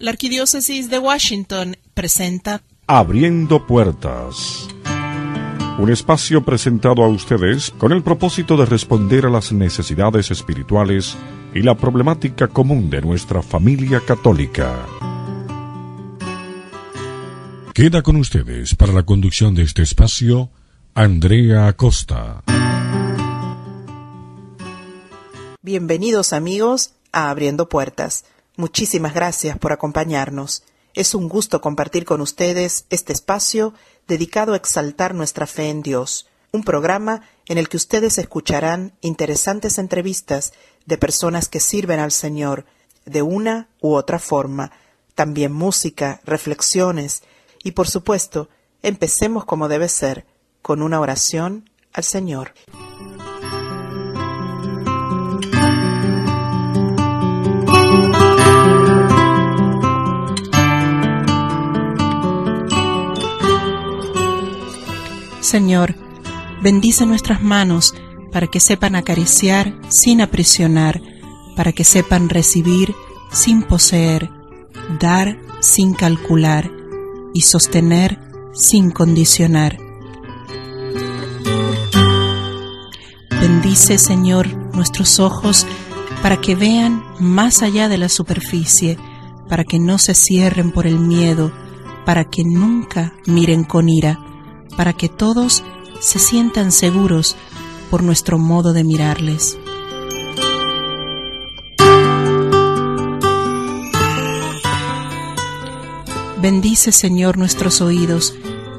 La Arquidiócesis de Washington presenta Abriendo Puertas, un espacio presentado a ustedes con el propósito de responder a las necesidades espirituales y la problemática común de nuestra familia católica. Queda con ustedes para la conducción de este espacio, Andrea Acosta. Bienvenidos amigos a Abriendo Puertas. Muchísimas gracias por acompañarnos. Es un gusto compartir con ustedes este espacio dedicado a exaltar nuestra fe en Dios, un programa en el que ustedes escucharán interesantes entrevistas de personas que sirven al Señor de una u otra forma, también música, reflexiones y, por supuesto, empecemos como debe ser, con una oración al Señor. Señor, bendice nuestras manos para que sepan acariciar sin aprisionar, para que sepan recibir sin poseer, dar sin calcular y sostener sin condicionar. Bendice, Señor, nuestros ojos para que vean más allá de la superficie, para que no se cierren por el miedo, para que nunca miren con ira, para que todos se sientan seguros por nuestro modo de mirarles. Bendice, Señor, nuestros oídos,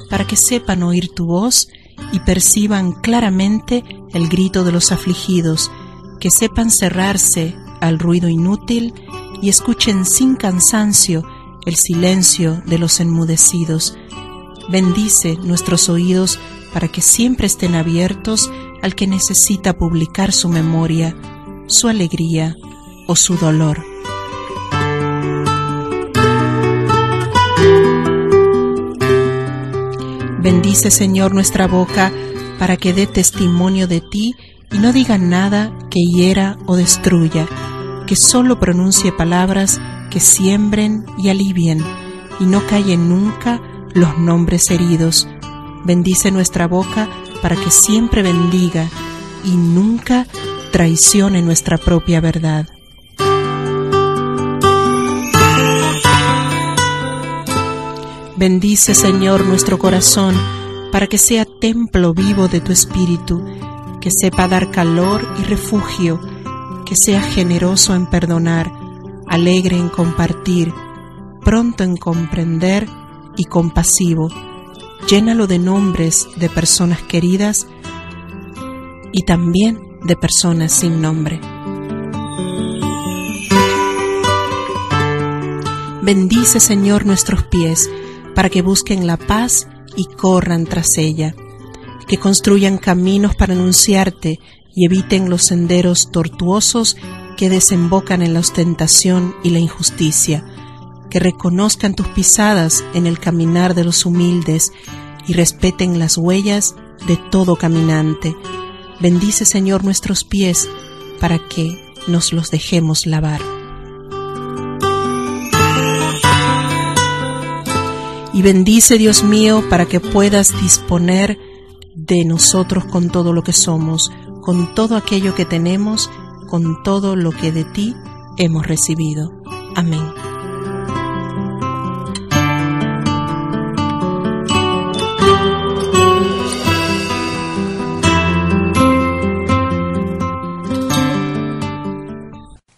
para que sepan oír tu voz y perciban claramente el grito de los afligidos, que sepan cerrarse al ruido inútil y escuchen sin cansancio el silencio de los enmudecidos. Bendice nuestros oídos para que siempre estén abiertos al que necesita publicar su memoria, su alegría o su dolor. Bendice, Señor, nuestra boca para que dé testimonio de ti y no diga nada que hiera o destruya, que solo pronuncie palabras que siembren y alivien y no callen nunca los nombres heridos. Bendice nuestra boca para que siempre bendiga y nunca traicione nuestra propia verdad. Bendice, Señor, nuestro corazón para que sea templo vivo de tu Espíritu, que sepa dar calor y refugio, que sea generoso en perdonar, alegre en compartir, pronto en comprender y compasivo. Llénalo de nombres de personas queridas y también de personas sin nombre. Bendice, Señor, nuestros pies para que busquen la paz y corran tras ella, que construyan caminos para anunciarte y eviten los senderos tortuosos que desembocan en la ostentación y la injusticia, que reconozcan tus pisadas en el caminar de los humildes y respeten las huellas de todo caminante. Bendice, Señor, nuestros pies para que nos los dejemos lavar. Y bendice, Dios mío, para que puedas disponer de nosotros con todo lo que somos, con todo aquello que tenemos, con todo lo que de ti hemos recibido. Amén.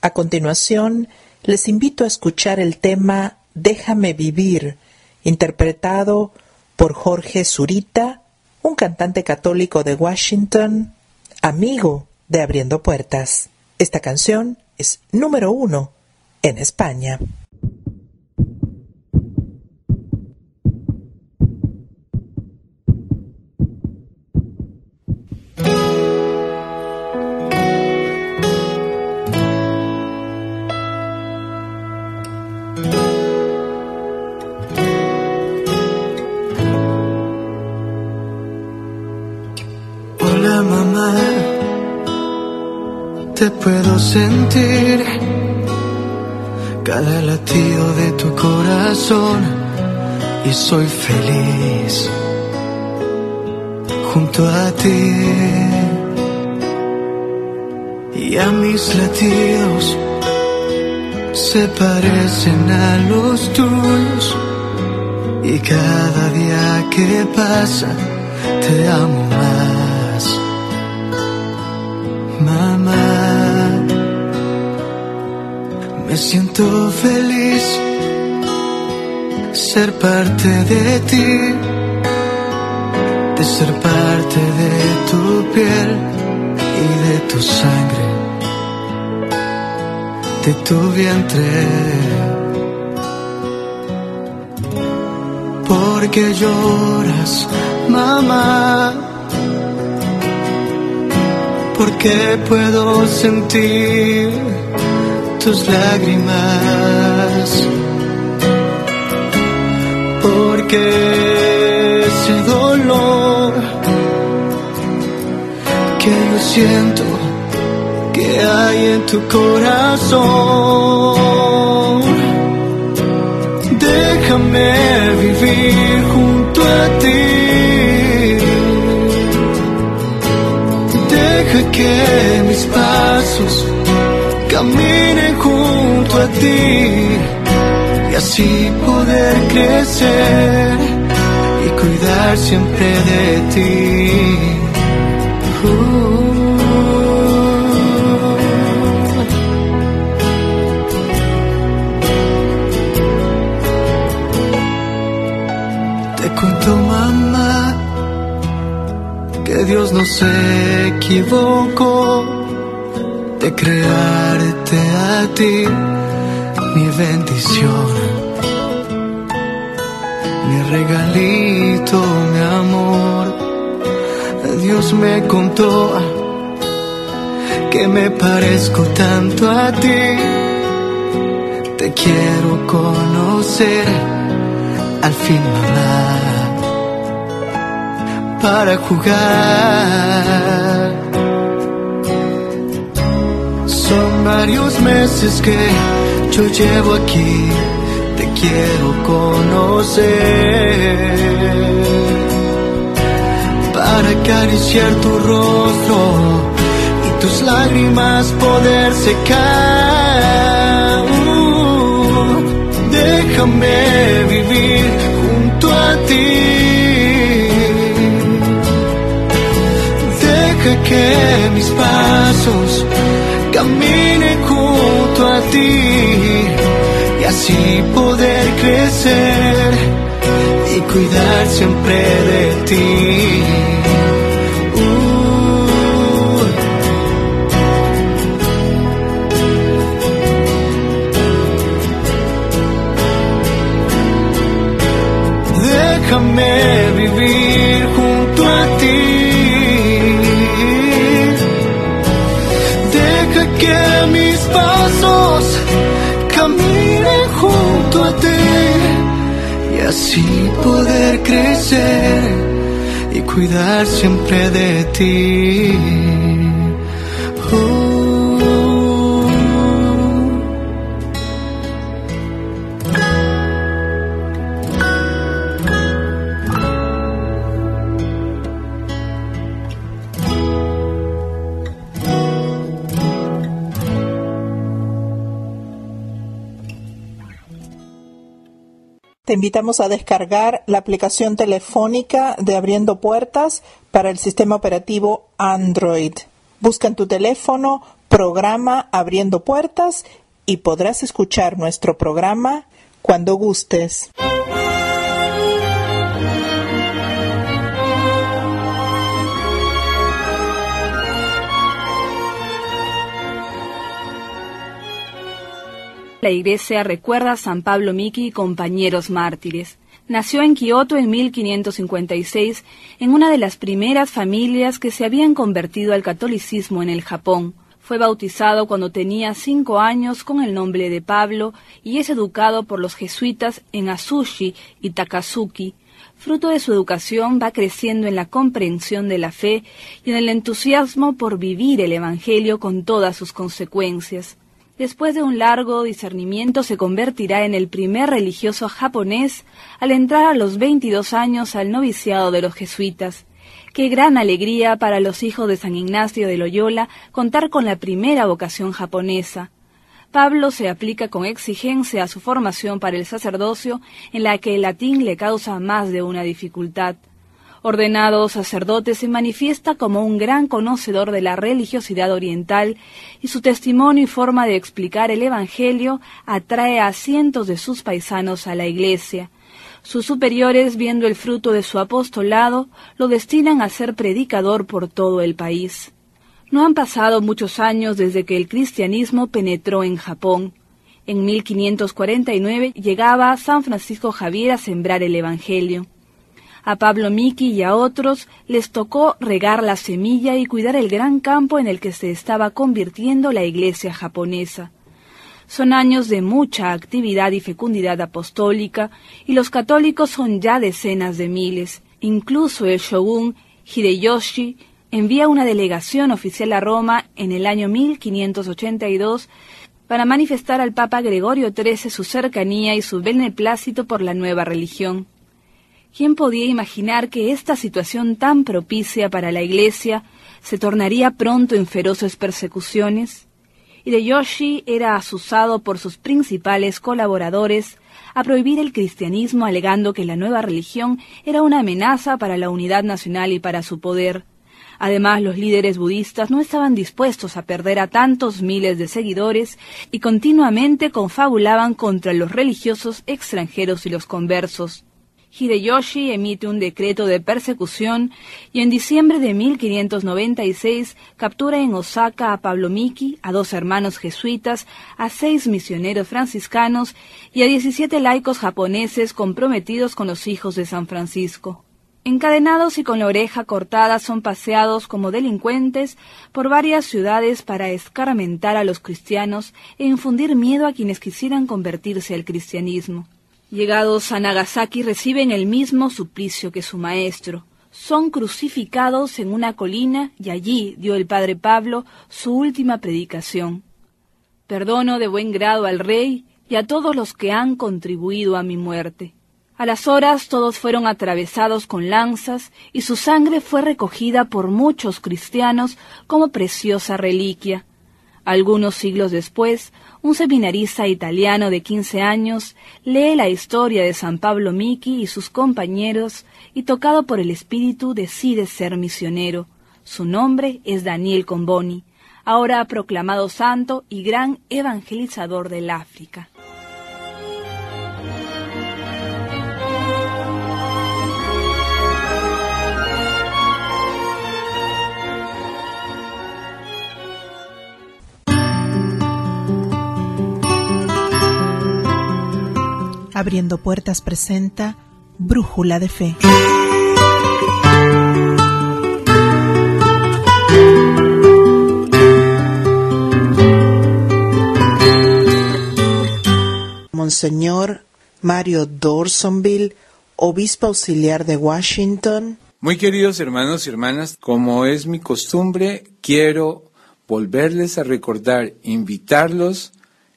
A continuación, les invito a escuchar el tema Déjame vivir, interpretado por Jorge Zurita, un cantante católico de Washington, amigo de Abriendo Puertas. Esta canción es número 1 en España. Hola mamá, te puedo sentir cada latido de tu corazón y soy feliz junto a ti. Y a mis latidos se parecen a los tuyos, y cada día que pasa te amo más, mamá. Me siento feliz ser parte de ti, de ser parte de tu piel y de tu sangre, de tu vientre. Porque lloras, mamá, porque puedo sentir tus lágrimas, porque ese dolor que yo siento que hay en tu corazón, déjame vivir junto a ti. Deja que mis pasos caminen junto a ti, y así poder crecer y cuidar siempre de ti. Te cuento, mamá, que Dios no se equivocó de crearte a ti, mi bendición, mi regalito, mi amor. Dios me contó que me parezco tanto a ti. Te quiero conocer al fin, mamá, para jugar. Son varios meses que yo llevo aquí, te quiero conocer, para acariciar tu rostro y tus lágrimas poder secar. Déjame vivir junto a ti, deja que mis pasos camine junto a ti, y así poder crecer y cuidar siempre de ti. Déjame vivir junto a ti. Deja que mis pasos caminen junto a ti, y así poder crecer y cuidar siempre de ti. Te invitamos a descargar la aplicación telefónica de Abriendo Puertas para el sistema operativo Android. Busca en tu teléfono programa Abriendo Puertas y podrás escuchar nuestro programa cuando gustes. La iglesia recuerda a San Pablo Miki y compañeros mártires. Nació en Kioto en 1556 en una de las primeras familias que se habían convertido al catolicismo en el Japón. Fue bautizado cuando tenía 5 años con el nombre de Pablo y es educado por los jesuitas en Atsushi y Takazuki. Fruto de su educación va creciendo en la comprensión de la fe y en el entusiasmo por vivir el Evangelio con todas sus consecuencias. Después de un largo discernimiento se convertirá en el primer religioso japonés al entrar a los 22 años al noviciado de los jesuitas. Qué gran alegría para los hijos de San Ignacio de Loyola contar con la primera vocación japonesa. Pablo se aplica con exigencia a su formación para el sacerdocio, en la que el latín le causa más de una dificultad. Ordenado sacerdote, se manifiesta como un gran conocedor de la religiosidad oriental y su testimonio y forma de explicar el Evangelio atrae a cientos de sus paisanos a la Iglesia. Sus superiores, viendo el fruto de su apostolado, lo destinan a ser predicador por todo el país. No han pasado muchos años desde que el cristianismo penetró en Japón. En 1549 llegaba San Francisco Javier a sembrar el Evangelio. A Pablo Miki y a otros les tocó regar la semilla y cuidar el gran campo en el que se estaba convirtiendo la Iglesia japonesa. Son años de mucha actividad y fecundidad apostólica, y los católicos son ya decenas de miles. Incluso el shogun Hideyoshi envía una delegación oficial a Roma en el año 1582 para manifestar al Papa Gregorio XIII su cercanía y su beneplácito por la nueva religión. ¿Quién podía imaginar que esta situación tan propicia para la Iglesia se tornaría pronto en feroces persecuciones? Hideyoshi era azuzado por sus principales colaboradores a prohibir el cristianismo, alegando que la nueva religión era una amenaza para la unidad nacional y para su poder. Además, los líderes budistas no estaban dispuestos a perder a tantos miles de seguidores y continuamente confabulaban contra los religiosos extranjeros y los conversos. Hideyoshi emite un decreto de persecución y en diciembre de 1596 captura en Osaka a Pablo Miki, a 2 hermanos jesuitas, a 6 misioneros franciscanos y a 17 laicos japoneses comprometidos con los hijos de San Francisco. Encadenados y con la oreja cortada, son paseados como delincuentes por varias ciudades para escarmentar a los cristianos e infundir miedo a quienes quisieran convertirse al cristianismo. Llegados a Nagasaki reciben el mismo suplicio que su maestro. Son crucificados en una colina y allí dio el padre Pablo su última predicación. Perdono de buen grado al rey y a todos los que han contribuido a mi muerte. A las horas todos fueron atravesados con lanzas y su sangre fue recogida por muchos cristianos como preciosa reliquia. Algunos siglos después, un seminarista italiano de 15 años lee la historia de San Pablo Miki y sus compañeros y, tocado por el espíritu, decide ser misionero. Su nombre es Daniel Comboni, ahora proclamado santo y gran evangelizador del África. Abriendo Puertas presenta Brújula de Fe. Monseñor Mario Dorsonville, obispo auxiliar de Washington. Muy queridos hermanos y hermanas, como es mi costumbre, quiero volverles a recordar, invitarlos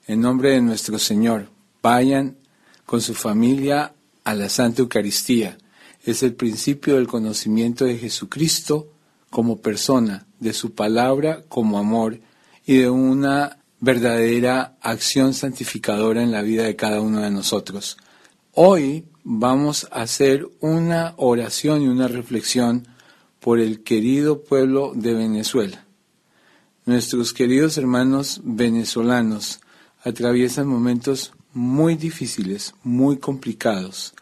en nombre de nuestro Señor. Vayan con su familia a la Santa Eucaristía. Es el principio del conocimiento de Jesucristo como persona, de su palabra como amor y de una verdadera acción santificadora en la vida de cada uno de nosotros. Hoy vamos a hacer una oración y una reflexión por el querido pueblo de Venezuela. Nuestros queridos hermanos venezolanos atraviesan momentos muy difíciles, muy complicados.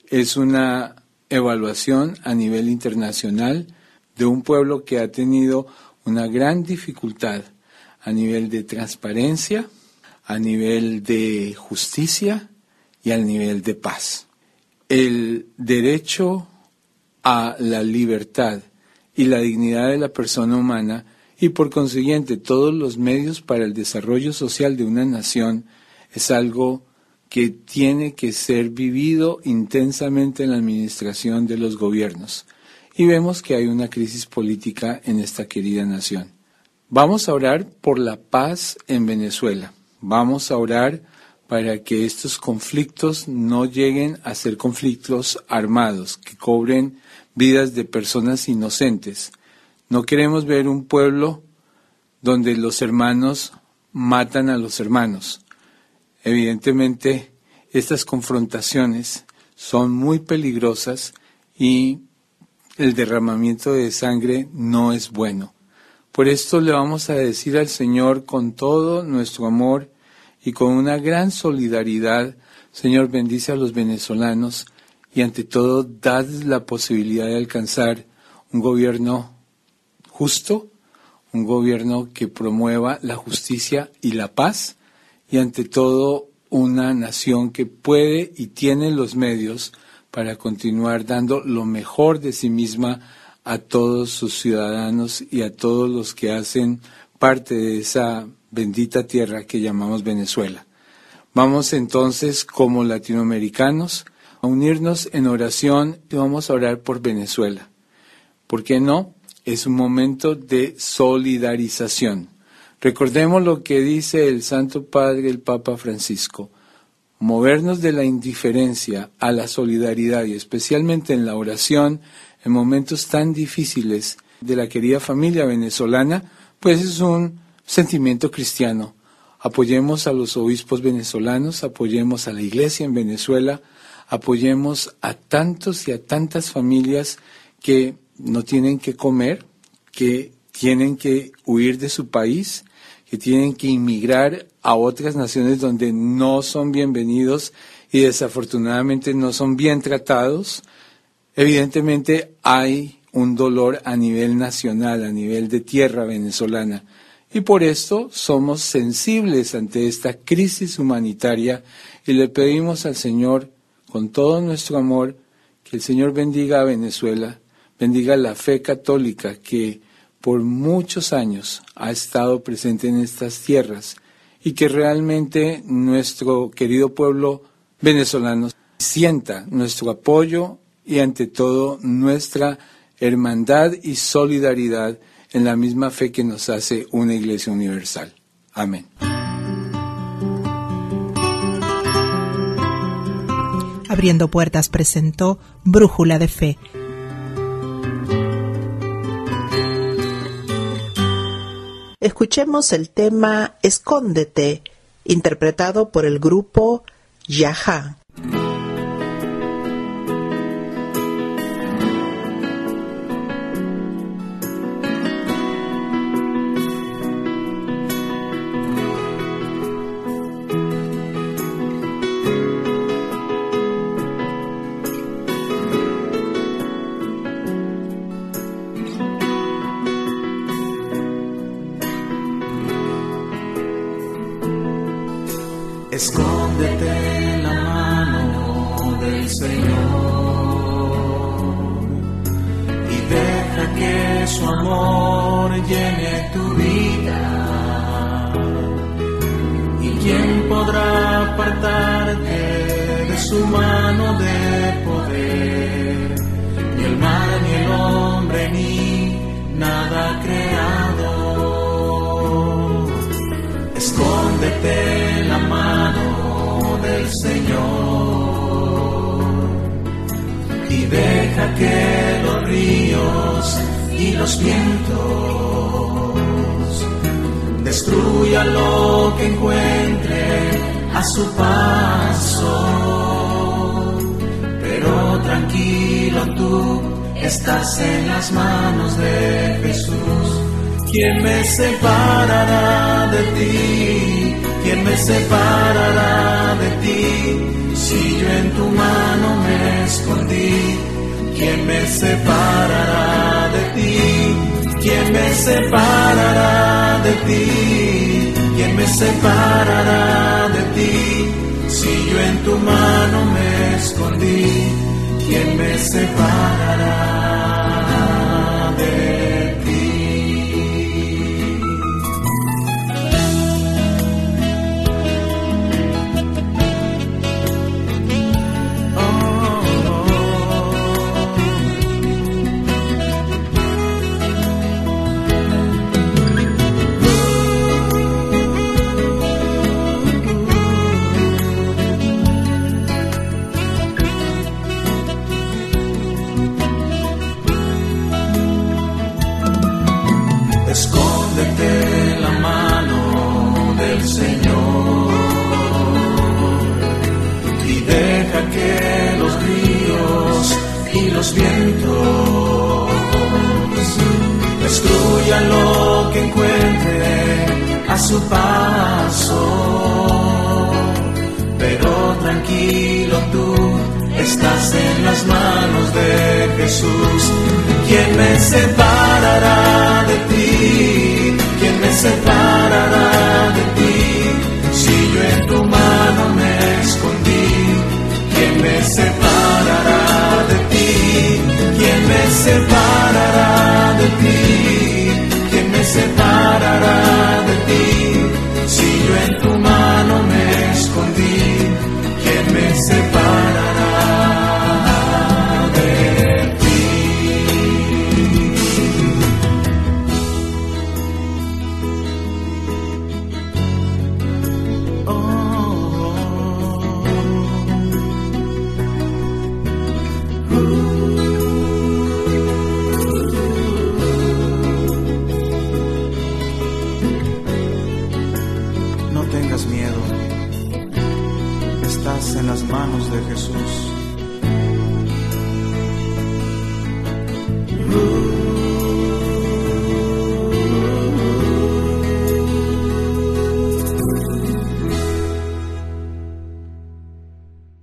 Es una evaluación a nivel internacional de un pueblo que ha tenido una gran dificultad a nivel de transparencia, a nivel de justicia y a nivel de paz. El derecho a la libertad y la dignidad de la persona humana y por consiguiente todos los medios para el desarrollo social de una nación es algo que tiene que ser vivido intensamente en la administración de los gobiernos. Y vemos que hay una crisis política en esta querida nación. Vamos a orar por la paz en Venezuela. Vamos a orar para que estos conflictos no lleguen a ser conflictos armados, que cobren vidas de personas inocentes. No queremos ver un pueblo donde los hermanos matan a los hermanos. Evidentemente, estas confrontaciones son muy peligrosas y el derramamiento de sangre no es bueno. Por esto le vamos a decir al Señor con todo nuestro amor y con una gran solidaridad: Señor, bendice a los venezolanos y ante todo, dadles la posibilidad de alcanzar un gobierno justo, un gobierno que promueva la justicia y la paz, y ante todo, una nación que puede y tiene los medios para continuar dando lo mejor de sí misma a todos sus ciudadanos y a todos los que hacen parte de esa bendita tierra que llamamos Venezuela. Vamos entonces, como latinoamericanos, a unirnos en oración y vamos a orar por Venezuela. ¿Por qué no? Es un momento de solidarización. Recordemos lo que dice el Santo Padre, el Papa Francisco: movernos de la indiferencia a la solidaridad, y especialmente en la oración, en momentos tan difíciles de la querida familia venezolana, pues es un sentimiento cristiano. Apoyemos a los obispos venezolanos, apoyemos a la Iglesia en Venezuela, apoyemos a tantos y a tantas familias que no tienen que comer, que tienen que huir de su país, que tienen que inmigrar a otras naciones donde no son bienvenidos y desafortunadamente no son bien tratados. Evidentemente hay un dolor a nivel nacional, a nivel de tierra venezolana, y por esto somos sensibles ante esta crisis humanitaria y le pedimos al Señor con todo nuestro amor que el Señor bendiga a Venezuela, bendiga la fe católica que por muchos años ha estado presente en estas tierras y que realmente nuestro querido pueblo venezolano sienta nuestro apoyo y ante todo nuestra hermandad y solidaridad en la misma fe que nos hace una Iglesia universal. Amén. Abriendo Puertas presentó Brújula de Fe. Escuchemos el tema Escóndete, interpretado por el grupo Yaha. Escóndete en la mano del Señor y deja que su amor llene tu vida. ¿Y quién podrá apartarte de su mano de poder? Ni el mar, ni el hombre, ni nada creado. Escóndete en la mano del Señor y deja que los ríos y los vientos destruyan lo que encuentre a su paso. Pero tranquilo, tú estás en las manos de Jesús. ¿Quién me separará de ti? ¿Quién me separará de ti? Si yo en tu mano me escondí. ¿Quién me separará de ti? ¿Quién me separará de ti? ¿Quién me separará de ti? Si yo en tu mano me escondí. ¿Quién me separará de ti? a su paso. Pero tranquilo, tú estás en las manos de Jesús. ¿Quién me separará de ti? ¿Quién me separará de ti? Si yo en tu mano me escondí. ¿Quién me separará de ti? ¿Quién me separará de ti? ¿Quién me separará de ti? Si yo en tu mano me escondí. ¿Quién me separará de ti? No tengas miedo, estás en las manos de Jesús.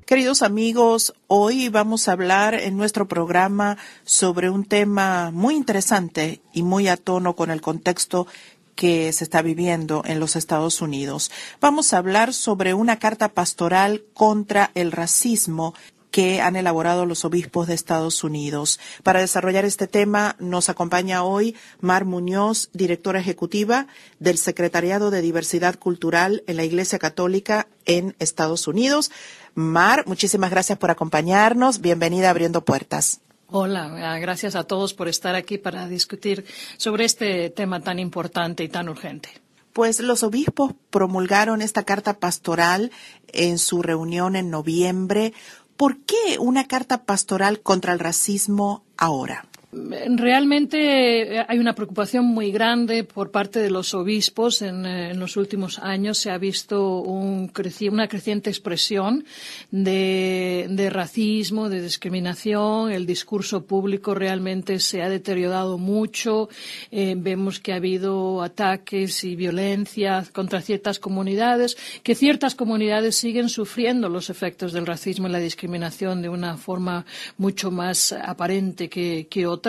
Queridos amigos, hoy vamos a hablar en nuestro programa sobre un tema muy interesante y muy a tono con el contexto que se está viviendo en los Estados Unidos. Vamos a hablar sobre una carta pastoral contra el racismo que han elaborado los obispos de Estados Unidos. Para desarrollar este tema nos acompaña hoy Mar Muñoz, directora ejecutiva del Secretariado de Diversidad Cultural en la Iglesia Católica en Estados Unidos. Mar, muchísimas gracias por acompañarnos. Bienvenida a Abriendo Puertas. Hola, gracias a todos por estar aquí para discutir sobre este tema tan importante y tan urgente. Pues los obispos promulgaron esta carta pastoral en su reunión en noviembre. ¿Por qué una carta pastoral contra el racismo ahora? Realmente hay una preocupación muy grande por parte de los obispos. En los últimos años se ha visto una creciente expresión de racismo, de discriminación. El discurso público realmente se ha deteriorado mucho. Vemos que ha habido ataques y violencia contra ciertas comunidades, que ciertas comunidades siguen sufriendo los efectos del racismo y la discriminación de una forma mucho más aparente que otras.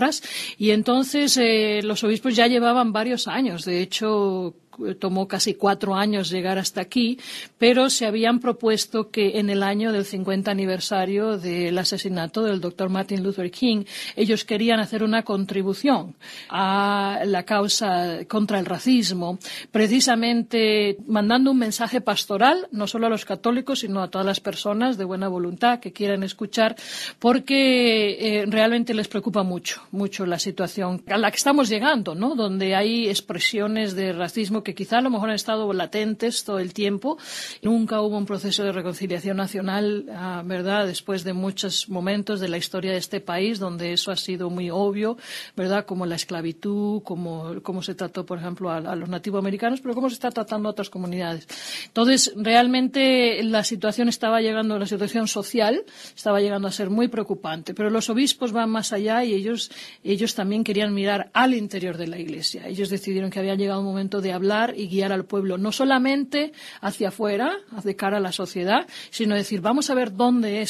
Y entonces los obispos ya llevaban varios años, de hecho tomó casi 4 años llegar hasta aquí, pero se habían propuesto que en el año del 50 aniversario del asesinato del Dr. Martin Luther King, ellos querían hacer una contribución a la causa contra el racismo, precisamente mandando un mensaje pastoral, no solo a los católicos, sino a todas las personas de buena voluntad que quieran escuchar, porque realmente les preocupa mucho la situación a la que estamos llegando, ¿no? Donde hay expresiones de racismo que quizá a lo mejor han estado latentes todo el tiempo. Nunca hubo un proceso de reconciliación nacional, ¿verdad?, después de muchos momentos de la historia de este país donde eso ha sido muy obvio, ¿verdad?, como la esclavitud, como se trató, por ejemplo, a los nativoamericanos, pero cómo se está tratando a otras comunidades. Entonces, realmente la situación social estaba llegando a ser muy preocupante, pero los obispos van más allá y ellos también querían mirar al interior de la Iglesia. Ellos decidieron que había llegado un momento de hablar y guiar al pueblo, no solamente hacia afuera, de cara a la sociedad, sino decir, vamos a ver dónde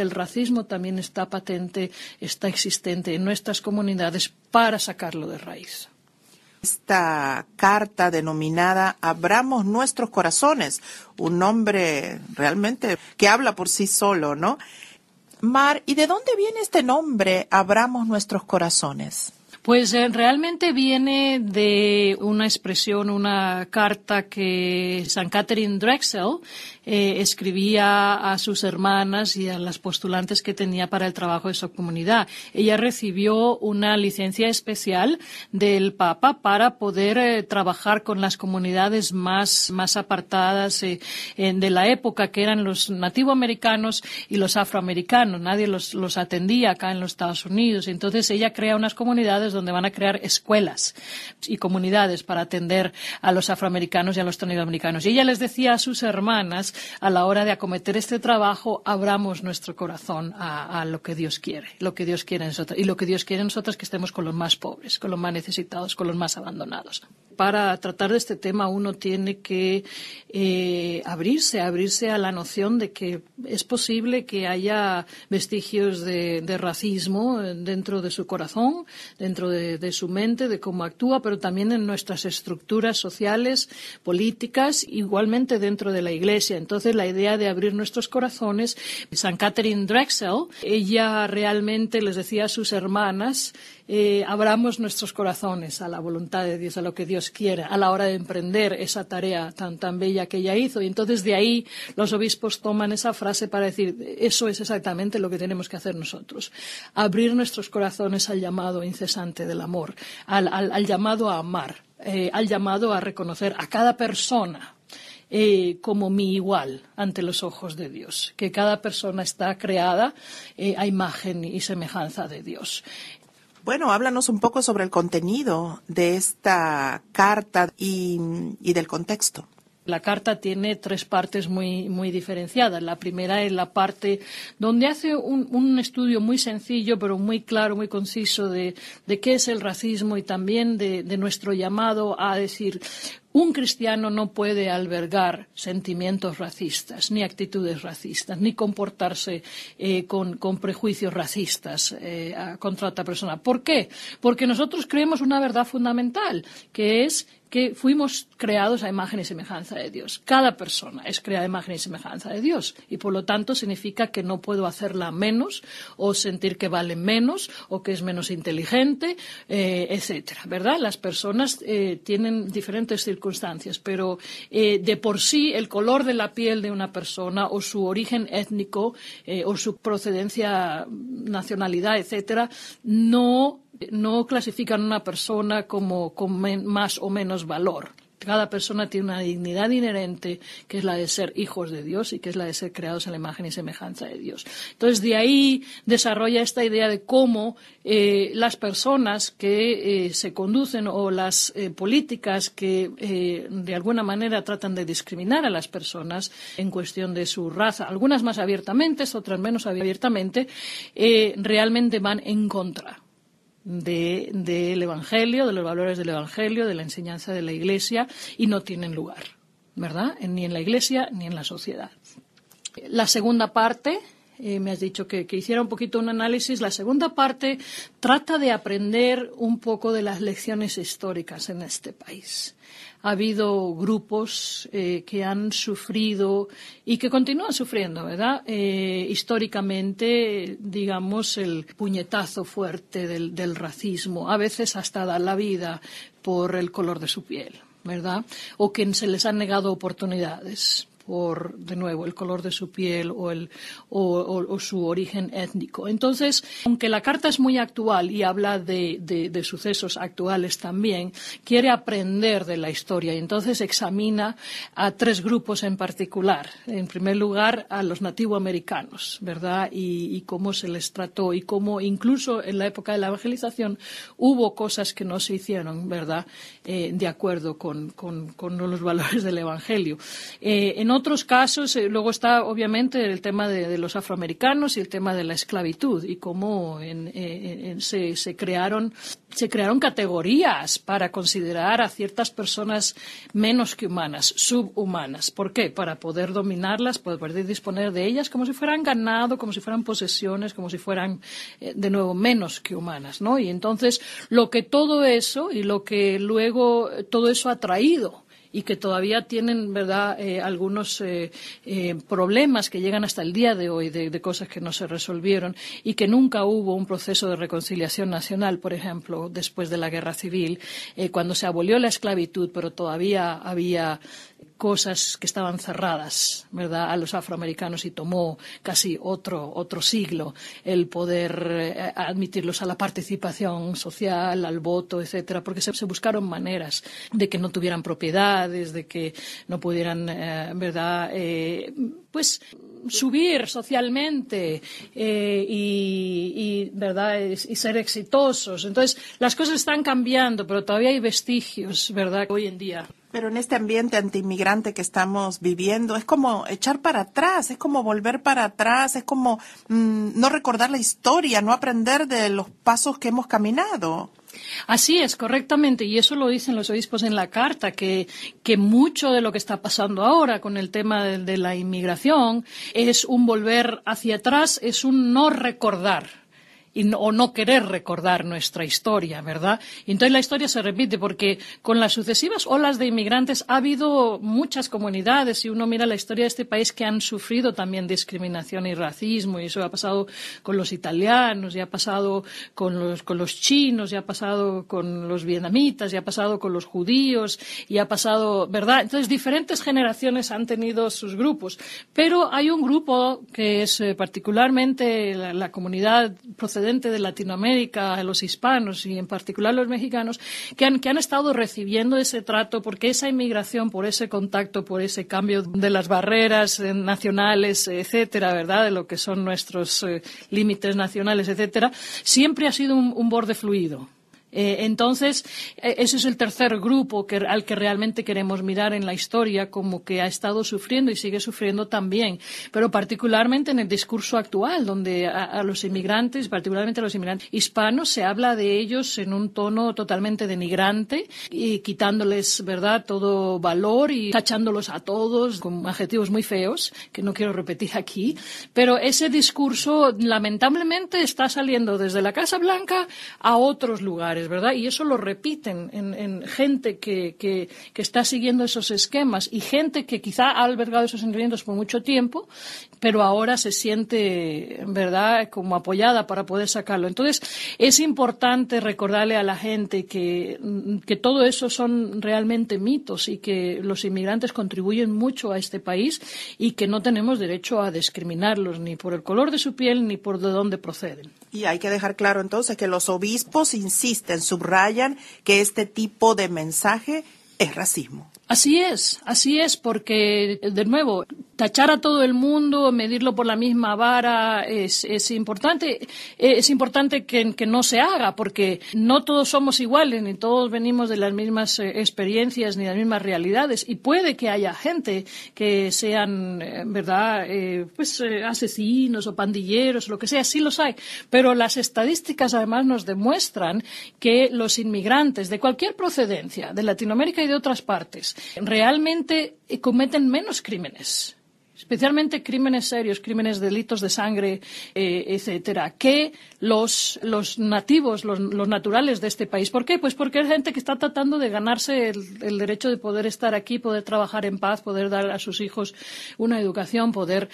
el racismo también está patente, está existente en nuestras comunidades para sacarlo de raíz. Esta carta denominada Abramos nuestros corazones, un nombre realmente que habla por sí solo, ¿no? Mar, ¿y de dónde viene este nombre, Abramos nuestros corazones? Pues realmente viene de una expresión, una carta que St. Catherine Drexel escribía a sus hermanas y a las postulantes que tenía para el trabajo de su comunidad. Ella recibió una licencia especial del Papa para poder trabajar con las comunidades más apartadas de la época, que eran los nativoamericanos y los afroamericanos. Nadie los atendía acá en los Estados Unidos. Entonces ella crea unas comunidades donde van a crear escuelas y comunidades para atender a los afroamericanos y a los nativoamericanos. Y ella les decía a sus hermanas, a la hora de acometer este trabajo, abramos nuestro corazón a lo que Dios quiere, lo que Dios quiere en nosotros. Y lo que Dios quiere en nosotros es que estemos con los más pobres, con los más necesitados, con los más abandonados. para tratar de este tema uno tiene que abrirse a la noción de que es posible que haya vestigios de racismo dentro de su corazón, dentro de su mente, de cómo actúa, pero también en nuestras estructuras sociales, políticas, igualmente dentro de la Iglesia. Entonces, la idea de abrir nuestros corazones, San Catherine Drexel, ella realmente les decía a sus hermanas, abramos nuestros corazones a la voluntad de Dios, a lo que Dios quiere, a la hora de emprender esa tarea tan bella que ella hizo. Y entonces de ahí los obispos toman esa frase para decir, eso es exactamente lo que tenemos que hacer nosotros. Abrir nuestros corazones al llamado incesante del amor, al llamado a amar, al llamado a reconocer a cada persona como mi igual ante los ojos de Dios, que cada persona está creada a imagen y semejanza de Dios. Bueno, háblanos un poco sobre el contenido de esta carta y del contexto. La carta tiene 3 partes muy diferenciadas. La primera es la parte donde hace un estudio muy sencillo, pero muy claro, muy conciso de qué es el racismo y también de nuestro llamado a decir, un cristiano no puede albergar sentimientos racistas, ni actitudes racistas, ni comportarse con prejuicios racistas contra otra persona. ¿Por qué? Porque nosotros creemos una verdad fundamental, que es que fuimos creados a imagen y semejanza de Dios. Cada persona es creada a imagen y semejanza de Dios y, por lo tanto, significa que no puedo hacerla menos o sentir que vale menos o que es menos inteligente, etcétera, ¿verdad? Las personas tienen diferentes circunstancias, pero de por sí el color de la piel de una persona o su origen étnico o su procedencia, nacionalidad, etcétera, no clasifican a una persona como con más o menos valor. Cada persona tiene una dignidad inherente, que es la de ser hijos de Dios y que es la de ser creados en la imagen y semejanza de Dios. Entonces, de ahí desarrolla esta idea de cómo las personas que se conducen o las políticas que de alguna manera tratan de discriminar a las personas en cuestión de su raza, algunas más abiertamente, otras menos abiertamente, realmente van en contra del Evangelio, de los valores del Evangelio, de la enseñanza de la Iglesia, y no tienen lugar, ¿verdad? Ni en la Iglesia ni en la sociedad. La segunda parte, me has dicho que hiciera un poquito un análisis. La segunda parte trata de aprender un poco de las lecciones históricas en este país. Ha habido grupos que han sufrido y que continúan sufriendo, ¿verdad? Históricamente, digamos, el puñetazo fuerte del racismo, a veces hasta dar la vida por el color de su piel, ¿verdad? O que se les han negado oportunidades por, de nuevo, el color de su piel o su origen étnico. Entonces, aunque la carta es muy actual y habla de sucesos actuales también, quiere aprender de la historia y entonces examina a 3 grupos en particular. En primer lugar, a los nativoamericanos, ¿verdad? Y cómo se les trató y cómo incluso en la época de la evangelización hubo cosas que no se hicieron, ¿verdad? De acuerdo con los valores del Evangelio. En otros casos, luego está obviamente el tema de los afroamericanos y el tema de la esclavitud y cómo se crearon categorías para considerar a ciertas personas menos que humanas, subhumanas. ¿Por qué? Para poder dominarlas, poder disponer de ellas como si fueran ganado, como si fueran posesiones, como si fueran, de nuevo, menos que humanas, ¿no? Y entonces, lo que todo eso y lo que luego todo eso ha traído y que todavía tienen, ¿verdad?, algunos problemas que llegan hasta el día de hoy de cosas que no se resolvieron y que nunca hubo un proceso de reconciliación nacional, por ejemplo, después de la Guerra Civil, cuando se abolió la esclavitud, pero todavía había cosas que estaban cerradas, ¿verdad?, a los afroamericanos y tomó casi otro siglo el poder admitirlos a la participación social, al voto, etcétera, porque se buscaron maneras de que no tuvieran propiedades, de que no pudieran, ¿verdad?, pues subir socialmente ¿verdad?, y ser exitosos. Entonces, las cosas están cambiando, pero todavía hay vestigios, ¿verdad?, hoy en día. Pero en este ambiente antiinmigrante que estamos viviendo, es como echar para atrás, es como volver para atrás, es como no recordar la historia, no aprender de los pasos que hemos caminado. Así es, correctamente, y eso lo dicen los obispos en la carta, que mucho de lo que está pasando ahora con el tema de la inmigración es un volver hacia atrás, es un no recordar. O no querer recordar nuestra historia, ¿verdad? Y entonces la historia se repite porque con las sucesivas olas de inmigrantes ha habido muchas comunidades, si uno mira la historia de este país, que han sufrido también discriminación y racismo, y eso ha pasado con los italianos, y ha pasado con los chinos, y ha pasado con los vietnamitas, y ha pasado con los judíos, y ha pasado, ¿verdad? Entonces diferentes generaciones han tenido sus grupos, pero hay un grupo que es particularmente la comunidad procedente de Latinoamérica, los hispanos y en particular los mexicanos, que han estado recibiendo ese trato porque esa inmigración, por ese contacto, por ese cambio de las barreras nacionales, etcétera, ¿verdad?, de lo que son nuestros límites nacionales, etcétera, siempre ha sido un borde fluido. Entonces, ese es el tercer grupo al que realmente queremos mirar en la historia, como que ha estado sufriendo y sigue sufriendo también, pero particularmente en el discurso actual, donde a los inmigrantes, particularmente a los inmigrantes hispanos, se habla de ellos en un tono totalmente denigrante y quitándoles, ¿verdad?, todo valor y tachándolos a todos con adjetivos muy feos, que no quiero repetir aquí, pero ese discurso lamentablemente está saliendo desde la Casa Blanca a otros lugares, ¿verdad? Y eso lo repiten en gente que está siguiendo esos esquemas y gente que quizá ha albergado esos sentimientos por mucho tiempo, pero ahora se siente, ¿verdad?, como apoyada para poder sacarlo. Entonces, es importante recordarle a la gente que todo eso son realmente mitos y que los inmigrantes contribuyen mucho a este país y que no tenemos derecho a discriminarlos ni por el color de su piel ni por de dónde proceden. Y hay que dejar claro entonces que los obispos insisten, subrayan que este tipo de mensaje es racismo. Así es, porque, de nuevo, tachar a todo el mundo, medirlo por la misma vara, es importante que no se haga, porque no todos somos iguales, ni todos venimos de las mismas experiencias, ni de las mismas realidades, y puede que haya gente que sean, ¿verdad?, asesinos o pandilleros, lo que sea, sí los hay, pero las estadísticas además nos demuestran que los inmigrantes de cualquier procedencia, de Latinoamérica y de otras partes, realmente cometen menos crímenes, especialmente crímenes serios, crímenes, delitos de sangre, etcétera, que los nativos, los naturales de este país. ¿Por qué? Pues porque es gente que está tratando de ganarse el derecho de poder estar aquí, poder trabajar en paz, poder dar a sus hijos una educación, poder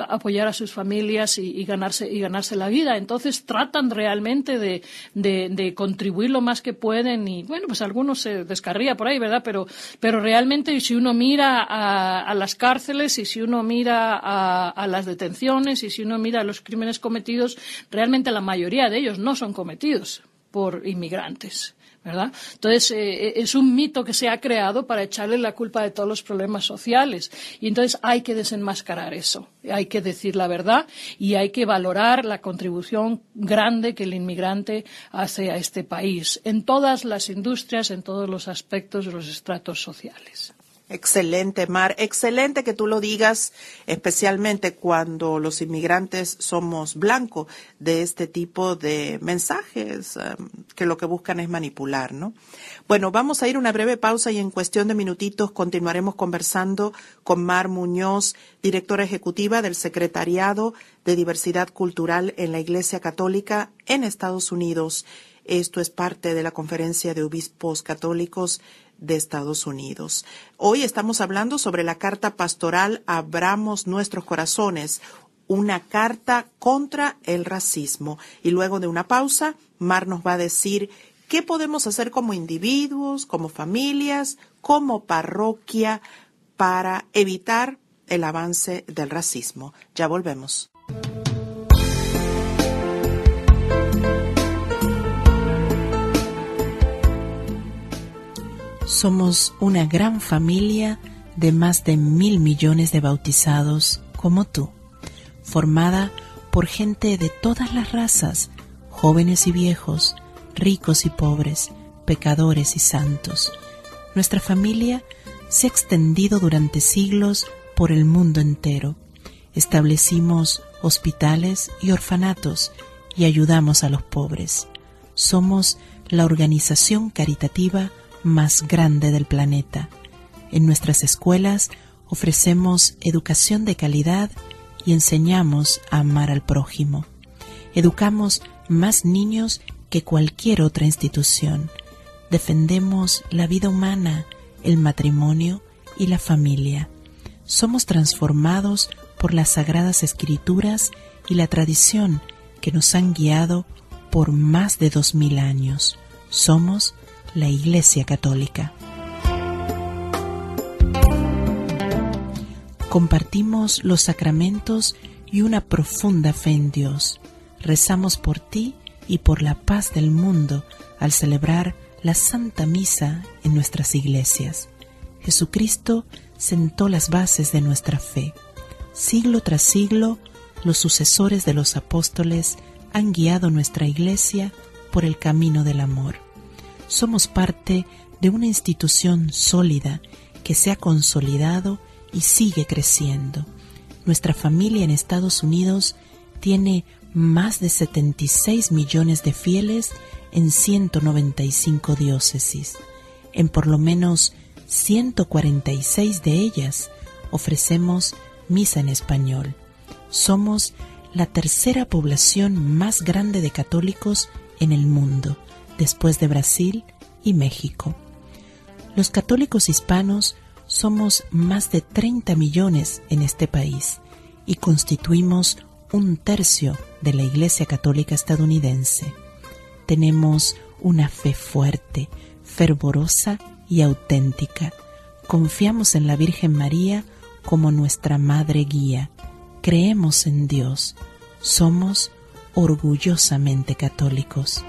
apoyar a sus familias y ganarse la vida. Entonces tratan realmente de contribuir lo más que pueden y, bueno, pues algunos se descarría por ahí, ¿verdad? Pero realmente si uno mira a las cárceles y si uno mira a las detenciones y si uno mira a los crímenes cometidos, realmente la mayoría de ellos no son cometidos por inmigrantes, ¿verdad? Entonces, es un mito que se ha creado para echarle la culpa de todos los problemas sociales. Y entonces hay que desenmascarar eso. Hay que decir la verdad y hay que valorar la contribución grande que el inmigrante hace a este país, en todas las industrias, en todos los aspectos de los estratos sociales. Excelente, Mar. Excelente que tú lo digas, especialmente cuando los inmigrantes somos blancos de este tipo de mensajes que lo que buscan es manipular, ¿no? Bueno, vamos a ir a una breve pausa y en cuestión de minutitos continuaremos conversando con Mar Muñoz, directora ejecutiva del Secretariado de Diversidad Cultural en la Iglesia Católica en Estados Unidos. Esto es parte de la Conferencia de Obispos Católicos de Estados Unidos. Hoy estamos hablando sobre la carta pastoral Abramos nuestros corazones, una carta contra el racismo. Y luego de una pausa, Mar nos va a decir qué podemos hacer como individuos, como familias, como parroquia para evitar el avance del racismo. Ya volvemos. Somos una gran familia de más de 1.000 millones de bautizados como tú, formada por gente de todas las razas, jóvenes y viejos, ricos y pobres, pecadores y santos. Nuestra familia se ha extendido durante siglos por el mundo entero. Establecimos hospitales y orfanatos y ayudamos a los pobres. Somos la organización caritativa más grande del planeta. En nuestras escuelas ofrecemos educación de calidad y enseñamos a amar al prójimo. Educamos más niños que cualquier otra institución. Defendemos la vida humana, el matrimonio y la familia. Somos transformados por las Sagradas Escrituras y la tradición que nos han guiado por más de 2000 años. Somos la Iglesia Católica. Compartimos los sacramentos y una profunda fe en Dios. Rezamos por ti y por la paz del mundo al celebrar la Santa Misa en nuestras iglesias. Jesucristo sentó las bases de nuestra fe. Siglo tras siglo, los sucesores de los apóstoles han guiado nuestra iglesia por el camino del amor. Somos parte de una institución sólida que se ha consolidado y sigue creciendo. Nuestra familia en Estados Unidos tiene más de 76 millones de fieles en 195 diócesis. En por lo menos 146 de ellas ofrecemos misa en español. Somos la tercera población más grande de católicos en el mundo, después de Brasil y México. Los católicos hispanos somos más de 30 millones en este país y constituimos 1/3 de la Iglesia Católica estadounidense. Tenemos una fe fuerte, fervorosa y auténtica. Confiamos en la Virgen María como nuestra Madre Guía. Creemos en Dios. Somos orgullosamente católicos.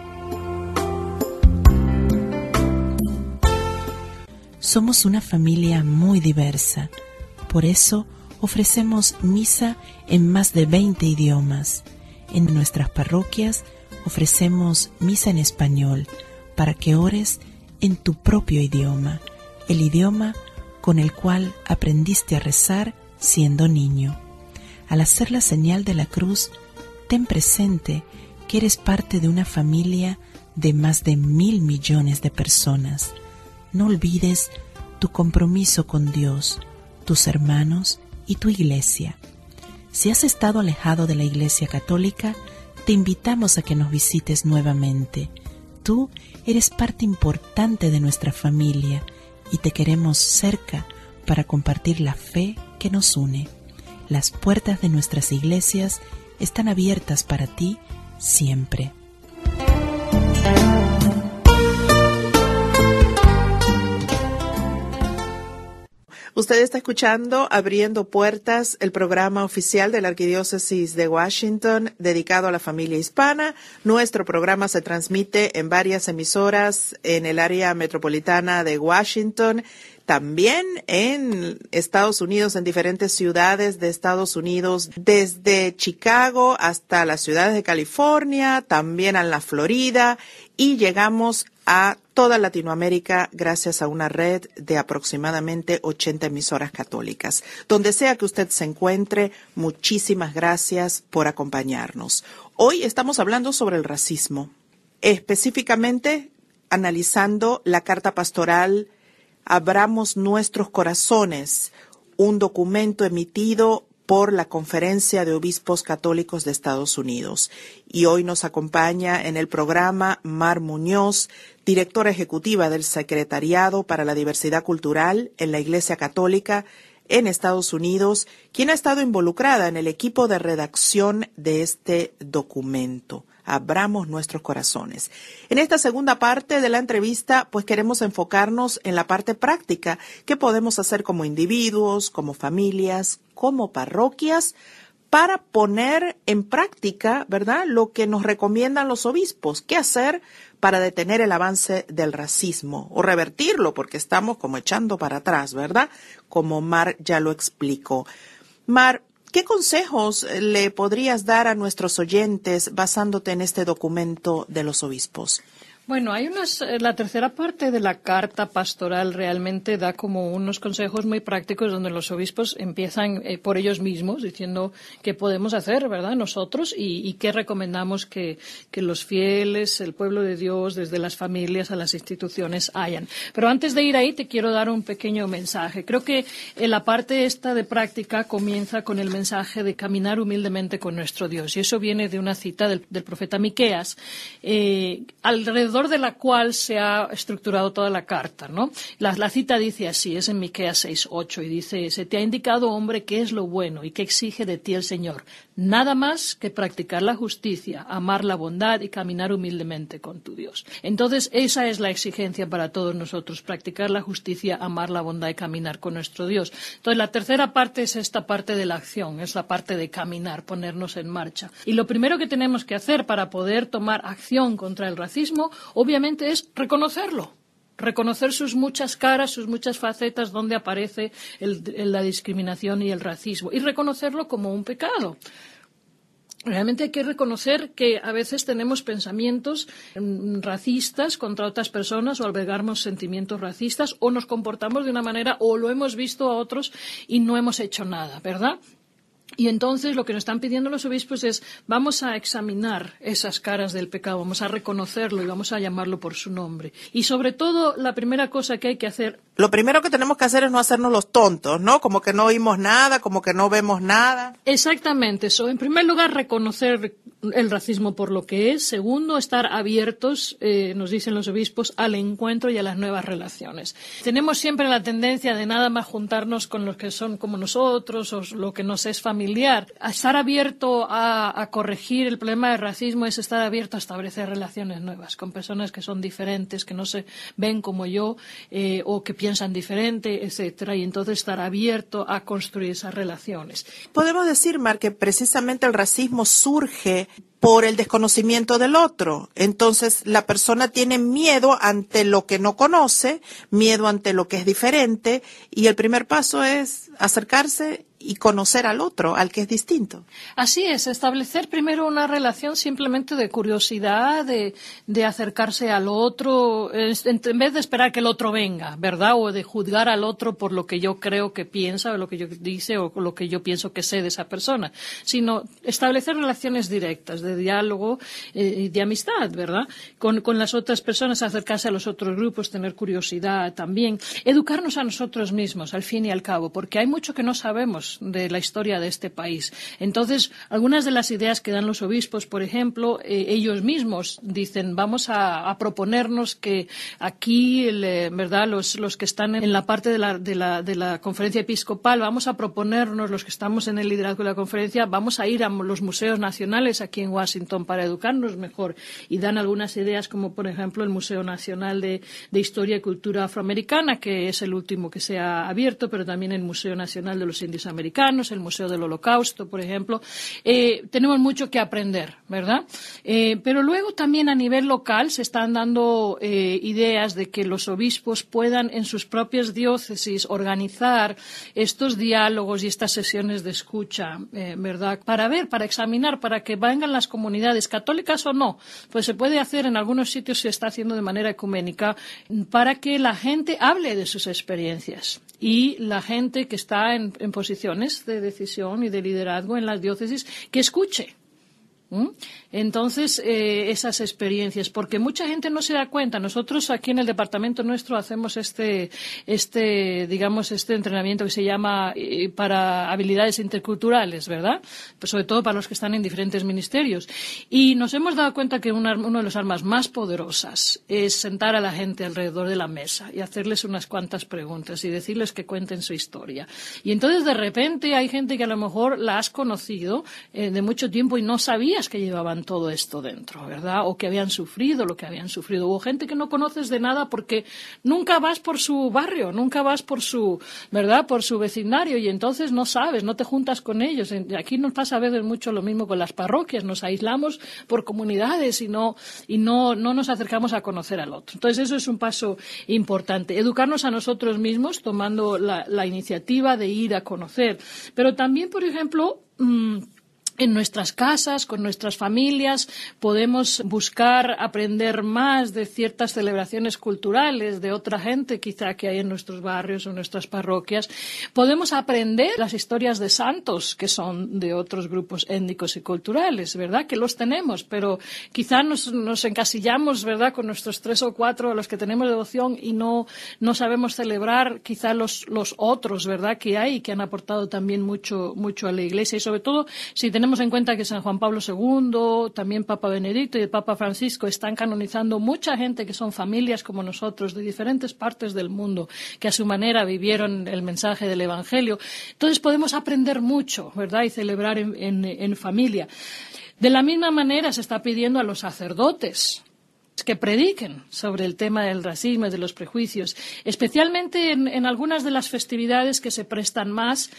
Somos una familia muy diversa. Por eso ofrecemos misa en más de 20 idiomas. En nuestras parroquias ofrecemos misa en español para que ores en tu propio idioma, el idioma con el cual aprendiste a rezar siendo niño. Al hacer la señal de la cruz, ten presente que eres parte de una familia de más de 1.000 millones de personas. No olvides tu compromiso con Dios, tus hermanos y tu iglesia. Si has estado alejado de la Iglesia Católica, te invitamos a que nos visites nuevamente. Tú eres parte importante de nuestra familia y te queremos cerca para compartir la fe que nos une. Las puertas de nuestras iglesias están abiertas para ti siempre. Usted está escuchando Abriendo Puertas, el programa oficial de la Arquidiócesis de Washington dedicado a la familia hispana. Nuestro programa se transmite en varias emisoras en el área metropolitana de Washington, también en Estados Unidos, en diferentes ciudades de Estados Unidos, desde Chicago hasta las ciudades de California, también en la Florida, y llegamos a toda Latinoamérica gracias a una red de aproximadamente 80 emisoras católicas. Donde sea que usted se encuentre, muchísimas gracias por acompañarnos. Hoy estamos hablando sobre el racismo, específicamente analizando la carta pastoral Abramos Nuestros Corazones, un documento emitido por la Conferencia de Obispos Católicos de Estados Unidos. Y hoy nos acompaña en el programa Mar Muñoz, directora ejecutiva del Secretariado para la Diversidad Cultural en la Iglesia Católica en Estados Unidos, quien ha estado involucrada en el equipo de redacción de este documento. Abramos Nuestros Corazones. En esta segunda parte de la entrevista, pues queremos enfocarnos en la parte práctica. ¿Qué podemos hacer como individuos, como familias, como parroquias, para poner en práctica, ¿verdad?, lo que nos recomiendan los obispos? ¿Qué hacer para detener el avance del racismo o revertirlo? Porque estamos como echando para atrás, ¿verdad? Como Mar ya lo explicó. Mar, ¿qué consejos le podrías dar a nuestros oyentes basándote en este documento de los obispos? Bueno, la tercera parte de la carta pastoral realmente da como unos consejos muy prácticos donde los obispos empiezan por ellos mismos diciendo qué podemos hacer, ¿verdad?, nosotros y qué recomendamos que los fieles, el pueblo de Dios, desde las familias a las instituciones hayan. Pero antes de ir ahí te quiero dar un pequeño mensaje. Creo que la parte esta de práctica comienza con el mensaje de caminar humildemente con nuestro Dios. Y eso viene de una cita del profeta Miqueas, alrededor de la cual se ha estructurado toda la carta, ¿no? La cita dice así, es en Miqueas 6:8, y dice: se te ha indicado, hombre, qué es lo bueno y qué exige de ti el Señor. Nada más que practicar la justicia, amar la bondad y caminar humildemente con tu Dios. Entonces, esa es la exigencia para todos nosotros, practicar la justicia, amar la bondad y caminar con nuestro Dios. Entonces, la tercera parte es esta parte de la acción, es la parte de caminar, ponernos en marcha. Y lo primero que tenemos que hacer para poder tomar acción contra el racismo, obviamente, es reconocerlo. Reconocer sus muchas caras, sus muchas facetas donde aparece la discriminación y el racismo, y reconocerlo como un pecado. Realmente hay que reconocer que a veces tenemos pensamientos racistas contra otras personas o albergamos sentimientos racistas o nos comportamos de una manera o lo hemos visto a otros y no hemos hecho nada, ¿verdad? Y entonces lo que nos están pidiendo los obispos es: vamos a examinar esas caras del pecado, vamos a reconocerlo y vamos a llamarlo por su nombre. Y sobre todo, la primera cosa que hay que hacer... Lo primero que tenemos que hacer es no hacernos los tontos, ¿no? Como que no oímos nada, como que no vemos nada. Exactamente eso. En primer lugar, reconocer el racismo por lo que es. Segundo, estar abiertos, nos dicen los obispos, al encuentro y a las nuevas relaciones. Tenemos siempre la tendencia de nada más juntarnos con los que son como nosotros o lo que nos es familiar. Estar abierto a corregir el problema del racismo es estar abierto a establecer relaciones nuevas con personas que son diferentes, que no se ven como yo o que piensan diferente, etcétera, y entonces estar abierto a construir esas relaciones. Podemos decir, Mar, que precisamente el racismo surge por el desconocimiento del otro. Entonces, la persona tiene miedo ante lo que no conoce, miedo ante lo que es diferente, y el primer paso es acercarse y conocer al otro, al que es distinto. Así es, establecer primero una relación simplemente de curiosidad, de acercarse al otro, en vez de esperar que el otro venga, ¿verdad? O de juzgar al otro por lo que yo creo que piensa, o lo que yo dice, o lo que yo pienso que sé de esa persona, sino establecer relaciones directas, de diálogo y de amistad, ¿verdad? Con las otras personas, acercarse a los otros grupos, tener curiosidad también, educarnos a nosotros mismos, al fin y al cabo, porque hay mucho que no sabemos de la historia de este país. Entonces, algunas de las ideas que dan los obispos, por ejemplo, ellos mismos dicen: vamos a proponernos que aquí, ¿verdad?, los que están en la parte de la conferencia episcopal, vamos a proponernos, los que estamos en el liderazgo de la conferencia, vamos a ir a los museos nacionales aquí en Washington para educarnos mejor. Y dan algunas ideas como, por ejemplo, el Museo Nacional de Historia y Cultura Afroamericana, que es el último que se ha abierto, pero también el Museo Nacional de los Indios Americanos, el Museo del Holocausto, por ejemplo. Tenemos mucho que aprender, ¿verdad? Pero luego también a nivel local se están dando ideas de que los obispos puedan en sus propias diócesis organizar estos diálogos y estas sesiones de escucha, ¿verdad? Para examinar, para que vengan las comunidades, católicas o no, pues se puede hacer, en algunos sitios se está haciendo de manera ecuménica, para que la gente hable de sus experiencias. Y la gente que está en posiciones de decisión y de liderazgo en las diócesis, que escuche. Entonces, esas experiencias, porque mucha gente no se da cuenta. Nosotros aquí en el departamento nuestro hacemos este entrenamiento que se llama para habilidades interculturales, ¿verdad? Pues sobre todo para los que están en diferentes ministerios. Y nos hemos dado cuenta que una de las armas más poderosas es sentar a la gente alrededor de la mesa y hacerles unas cuantas preguntas y decirles que cuenten su historia. Y entonces, de repente, hay gente que a lo mejor la has conocido de mucho tiempo y no sabías que llevaban todo esto dentro, ¿verdad? O que habían sufrido lo que habían sufrido. O gente que no conoces de nada porque nunca vas por su barrio, nunca vas por su, ¿verdad?, por su vecindario, y entonces no sabes, no te juntas con ellos. Aquí nos pasa a veces mucho lo mismo con las parroquias, nos aislamos por comunidades y no nos acercamos a conocer al otro. Entonces eso es un paso importante. Educarnos a nosotros mismos tomando la iniciativa de ir a conocer. Pero también, por ejemplo, en nuestras casas, con nuestras familias, podemos buscar aprender más de ciertas celebraciones culturales de otra gente quizá que hay en nuestros barrios o en nuestras parroquias. Podemos aprender las historias de santos que son de otros grupos étnicos y culturales, ¿verdad? Que los tenemos, pero quizá nos encasillamos, ¿verdad?, con nuestros 3 o 4 a los que tenemos devoción y no sabemos celebrar quizá los otros, ¿verdad?, que hay y que han aportado también mucho a la Iglesia. Y sobre todo, si tenemos en cuenta que San Juan Pablo II, también Papa Benedicto y el Papa Francisco están canonizando mucha gente que son familias como nosotros, de diferentes partes del mundo, que a su manera vivieron el mensaje del Evangelio. Entonces podemos aprender mucho, ¿verdad?, y celebrar en familia. De la misma manera se está pidiendo a los sacerdotes que prediquen sobre el tema del racismo y de los prejuicios, especialmente en algunas de las festividades que se prestan más,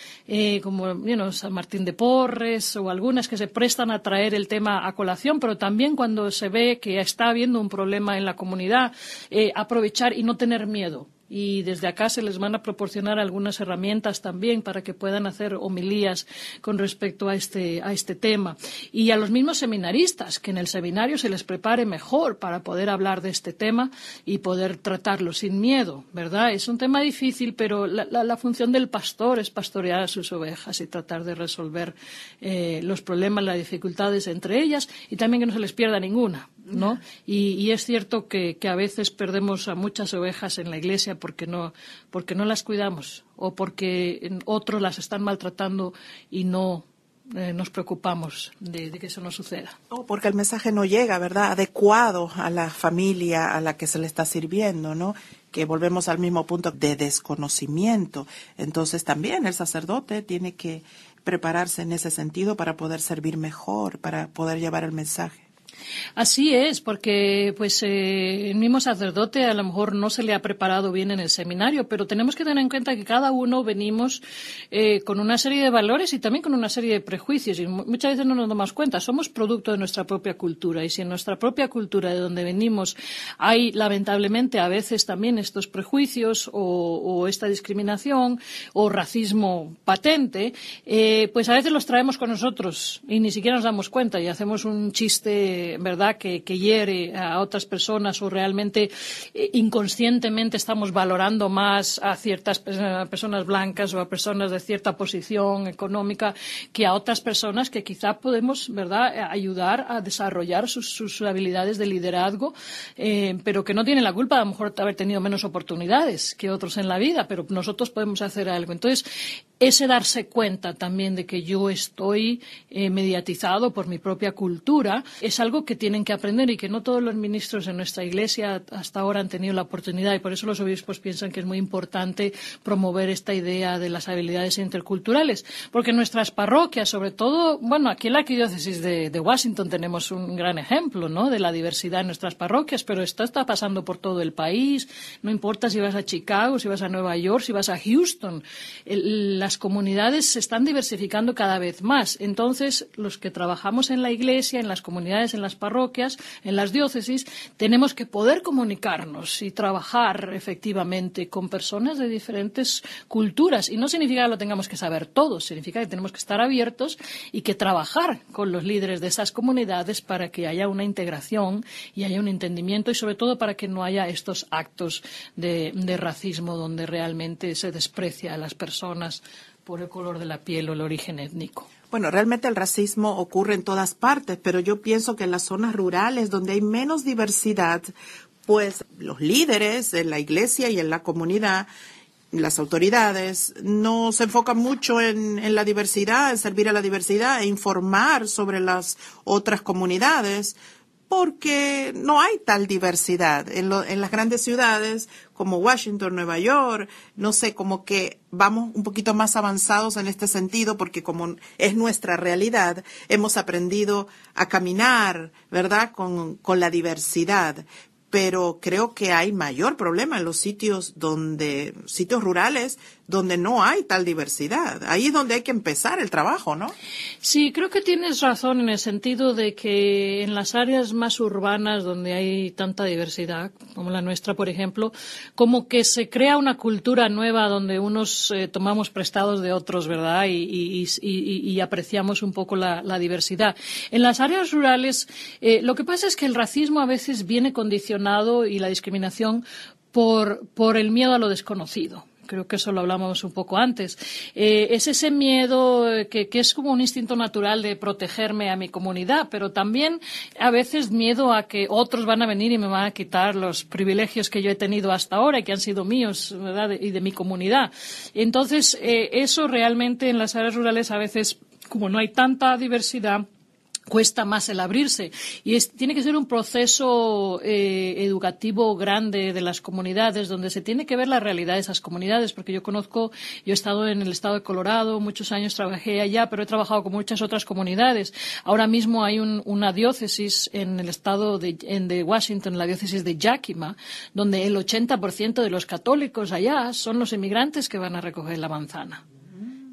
como San Martín de Porres, o algunas que se prestan a traer el tema a colación, pero también cuando se ve que está habiendo un problema en la comunidad, aprovechar y no tener miedo. Y desde acá se les van a proporcionar algunas herramientas también para que puedan hacer homilías con respecto a este tema. Y a los mismos seminaristas, que en el seminario se les prepare mejor para poder hablar de este tema y poder tratarlo sin miedo, ¿verdad? Es un tema difícil, pero la función del pastor es pastorear a sus ovejas y tratar de resolver los problemas, las dificultades entre ellas, y también que no se les pierda ninguna, ¿no? Y es cierto que a veces perdemos a muchas ovejas en la Iglesia porque no las cuidamos o porque otros las están maltratando y no nos preocupamos de que eso no suceda. O porque el mensaje no llega, ¿verdad?, adecuado a la familia a la que se le está sirviendo, ¿no? Que volvemos al mismo punto de desconocimiento. Entonces también el sacerdote tiene que prepararse en ese sentido para poder servir mejor, para poder llevar el mensaje. Así es, porque el mismo sacerdote a lo mejor no se le ha preparado bien en el seminario, pero tenemos que tener en cuenta que cada uno venimos con una serie de valores y también con una serie de prejuicios, y muchas veces no nos damos cuenta. Somos producto de nuestra propia cultura, y si en nuestra propia cultura de donde venimos hay lamentablemente a veces también estos prejuicios o esta discriminación o racismo patente, pues a veces los traemos con nosotros y ni siquiera nos damos cuenta y hacemos un chiste, ¿verdad?, que hiere a otras personas, o realmente inconscientemente estamos valorando más a ciertas personas blancas o a personas de cierta posición económica que a otras personas que quizá podemos, ¿verdad?, ayudar a desarrollar sus habilidades de liderazgo, pero que no tienen la culpa de a lo mejor de haber tenido menos oportunidades que otros en la vida, pero nosotros podemos hacer algo. Entonces, ese darse cuenta también de que yo estoy mediatizado por mi propia cultura es algo que tienen que aprender, y que no todos los ministros en nuestra Iglesia hasta ahora han tenido la oportunidad, y por eso los obispos piensan que es muy importante promover esta idea de las habilidades interculturales, porque en nuestras parroquias, sobre todo, aquí en la arquidiócesis de Washington tenemos un gran ejemplo, ¿no?, de la diversidad en nuestras parroquias, pero esto está pasando por todo el país. No importa si vas a Chicago, si vas a Nueva York, si vas a Houston, las comunidades se están diversificando cada vez más. Entonces, los que trabajamos en la Iglesia, en las comunidades, en las parroquias, en las diócesis, tenemos que poder comunicarnos y trabajar efectivamente con personas de diferentes culturas. Y no significa que lo tengamos que saber todos, significa que tenemos que estar abiertos y que trabajar con los líderes de esas comunidades para que haya una integración y haya un entendimiento, y sobre todo para que no haya estos actos de racismo donde realmente se desprecia a las personas por el color de la piel o el origen étnico. Bueno, realmente el racismo ocurre en todas partes, pero yo pienso que en las zonas rurales donde hay menos diversidad, pues los líderes en la Iglesia y en la comunidad, las autoridades, no se enfocan mucho en la diversidad, en servir a la diversidad e informar sobre las otras comunidades, porque no hay tal diversidad. En las grandes ciudades como Washington, Nueva York, no sé, como que vamos un poquito más avanzados en este sentido, porque como es nuestra realidad, hemos aprendido a caminar, ¿verdad?, con la diversidad. pero creo que hay mayor problema en los sitios rurales donde no hay tal diversidad. Ahí es donde hay que empezar el trabajo, ¿no? Sí, creo que tienes razón en el sentido de que en las áreas más urbanas donde hay tanta diversidad, como la nuestra, por ejemplo, como que se crea una cultura nueva donde unos tomamos prestados de otros, ¿verdad? Y apreciamos un poco la diversidad. En las áreas rurales, lo que pasa es que el racismo a veces viene condicionado y la discriminación por el miedo a lo desconocido. Creo que eso lo hablamos un poco antes. Es ese miedo que es como un instinto natural de protegerme a mi comunidad, pero también a veces miedo a que otros van a venir y me van a quitar los privilegios que yo he tenido hasta ahora y que han sido míos, ¿verdad? Y de mi comunidad. Entonces, eso realmente en las áreas rurales a veces, como no hay tanta diversidad, cuesta más el abrirse y tiene que ser un proceso educativo grande de las comunidades donde se tiene que ver la realidad de esas comunidades, porque yo he estado en el estado de Colorado, muchos años trabajé allá, pero he trabajado con muchas otras comunidades. Ahora mismo hay una diócesis en el estado de Washington, la diócesis de Yakima, donde el 80% de los católicos allá son los inmigrantes que van a recoger la manzana.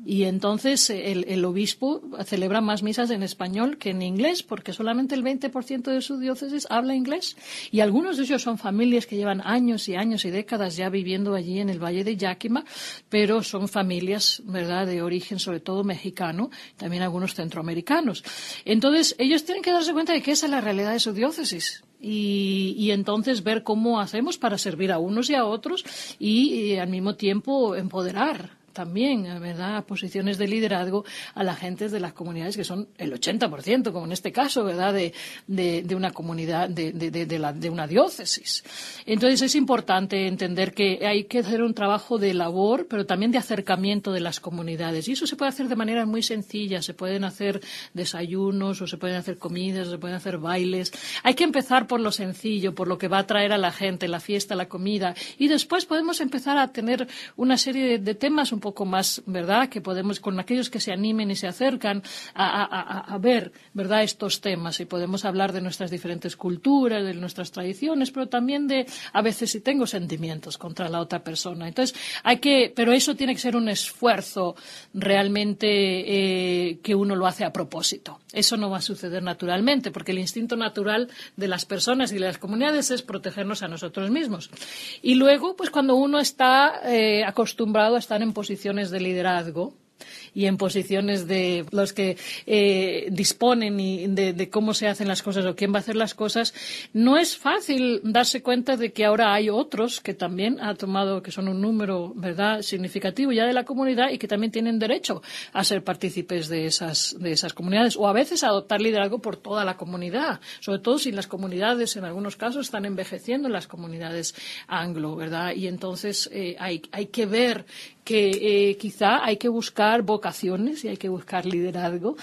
Y entonces el obispo celebra más misas en español que en inglés, porque solamente el 20% de su diócesis habla inglés. Y algunos de ellos son familias que llevan años y años y décadas ya viviendo allí en el Valle de Yakima, pero son familias, ¿verdad?, de origen sobre todo mexicano, también algunos centroamericanos. Entonces ellos tienen que darse cuenta de que esa es la realidad de su diócesis. Y entonces ver cómo hacemos para servir a unos y a otros y al mismo tiempo empoderar también, ¿verdad?, posiciones de liderazgo a la gente de las comunidades que son el 80%, como en este caso, ¿verdad?, de una comunidad, de una diócesis. Entonces es importante entender que hay que hacer un trabajo de labor, pero también de acercamiento de las comunidades. Y eso se puede hacer de manera muy sencilla. Se pueden hacer desayunos, o se pueden hacer comidas, o se pueden hacer bailes. Hay que empezar por lo sencillo, por lo que va a atraer a la gente, la fiesta, la comida. Y después podemos empezar a tener una serie de temas un poco más, ¿verdad?, que podemos, con aquellos que se animen y se acercan a ver, ¿verdad?, estos temas, y podemos hablar de nuestras diferentes culturas, de nuestras tradiciones, pero también a veces si tengo sentimientos contra la otra persona. Entonces pero eso tiene que ser un esfuerzo realmente que uno lo hace a propósito. Eso no va a suceder naturalmente, porque el instinto natural de las personas y de las comunidades es protegernos a nosotros mismos. Y luego, pues cuando uno está acostumbrado a estar en posiciones de liderazgo y en posiciones de los que disponen y de cómo se hacen las cosas o quién va a hacer las cosas, no es fácil darse cuenta de que ahora hay otros que también que son un número, ¿verdad?, significativo ya de la comunidad y que también tienen derecho a ser partícipes de esas comunidades, o a veces a adoptar liderazgo por toda la comunidad, sobre todo si las comunidades en algunos casos están envejeciendo, las comunidades anglo, ¿verdad? Y entonces hay que ver que quizá hay que buscar vocaciones y hay que buscar liderazgo